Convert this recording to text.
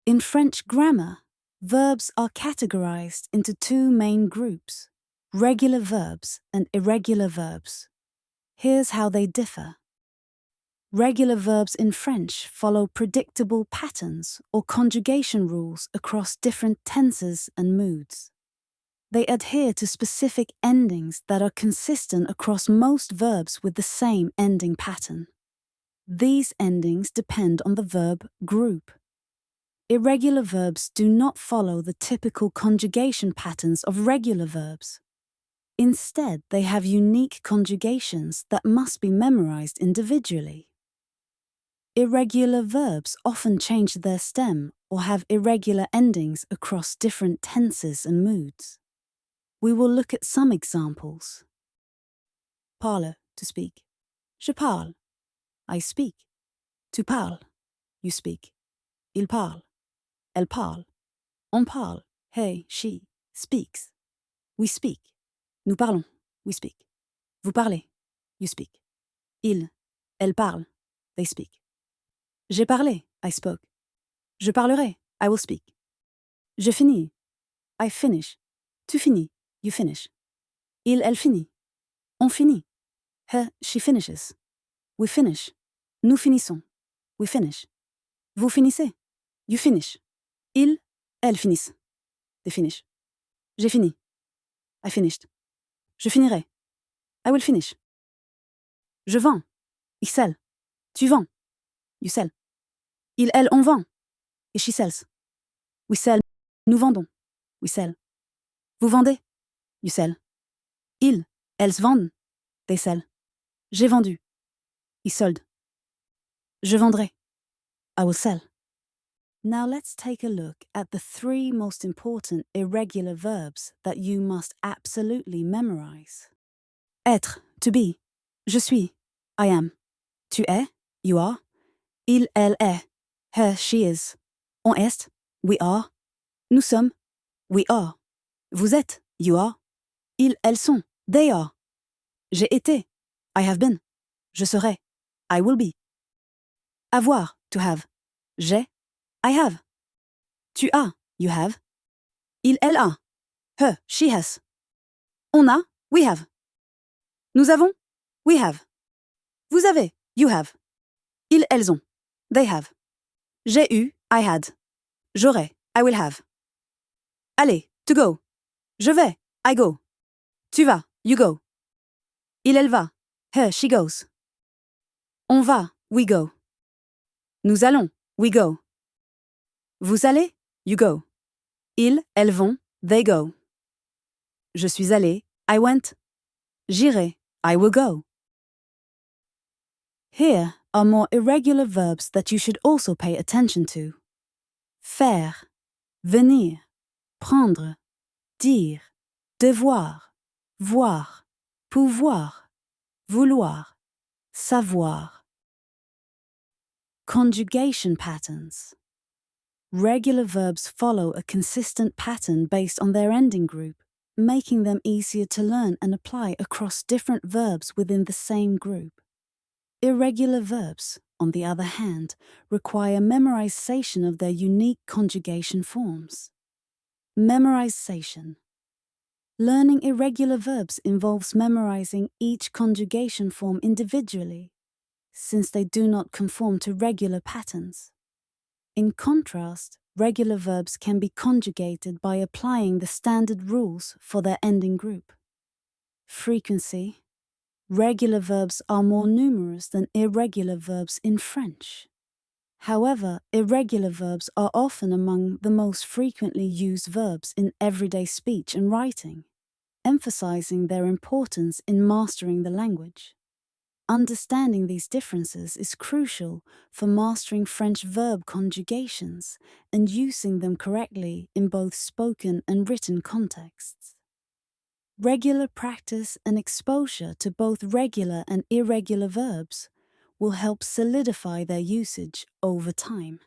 In French grammar, verbs are categorized into two main groups, regular verbs and irregular verbs. Here's how they differ. Regular verbs in French follow predictable patterns or conjugation rules across different tenses and moods. They adhere to specific endings that are consistent across most verbs with the same ending pattern. These endings depend on the verb group. Irregular verbs do not follow the typical conjugation patterns of regular verbs. Instead, they have unique conjugations that must be memorized individually. Irregular verbs often change their stem or have irregular endings across different tenses and moods. We will look at some examples. Parler, to speak. Je parle, I speak. Tu parles, you speak. Il parle, elle parle. On parle, he, she, speaks. We speak. Nous parlons, we speak. Vous parlez, you speak. Il, elle parle, they speak. J'ai parlé, I spoke. Je parlerai, I will speak. Je finis, I finish. Tu finis, you finish. Il, elle finit. On finit. He, she finishes. We finish. Nous finissons. We finish. Vous finissez. You finish. Il, elle finissent. They finish. J'ai fini. I finished. Je finirai. I will finish. Je vends. Ich sell. Tu vends. You sell. Il, elle, on vend. Et she sells. We sell. Nous vendons. We sell. Vous vendez. You sell. Ils, elles vendent. They sell. J'ai vendu. He sold. Je vendrai. I will sell. Now let's take a look at the three most important irregular verbs that you must absolutely memorize. Être, to be. Je suis, I am. Tu es, you are. Il, elle est. He, she is. On est, we are. Nous sommes, we are. Vous êtes, you are. Ils, elles sont, they are. J'ai été, I have been. Je serai, I will be. Avoir, to have. J'ai, I have. Tu as, you have. Il, elle a. He, she has. On a, we have. Nous avons, we have. Vous avez, you have. Ils, elles ont, they have. J'ai eu, I had. J'aurai, I will have. Aller, to go. Je vais, I go. Tu vas, you go. Il, elle va. He, she goes. On va, we go. Nous allons, we go. Vous allez, you go. Ils, elles vont, they go. Je suis allé, I went. J'irai, I will go. Here are more irregular verbs that you should also pay attention to. Faire, venir, prendre, dire, devoir, voir, pouvoir, vouloir, savoir. Conjugation patterns. Regular verbs follow a consistent pattern based on their ending group, making them easier to learn and apply across different verbs within the same group. Irregular verbs, on the other hand, require memorization of their unique conjugation forms. Memorization. Learning irregular verbs involves memorizing each conjugation form individually, since they do not conform to regular patterns. In contrast, regular verbs can be conjugated by applying the standard rules for their ending group. Frequency. Regular verbs are more numerous than irregular verbs in French. However, irregular verbs are often among the most frequently used verbs in everyday speech and writing, emphasizing their importance in mastering the language. Understanding these differences is crucial for mastering French verb conjugations and using them correctly in both spoken and written contexts. Regular practice and exposure to both regular and irregular verbs will help solidify their usage over time.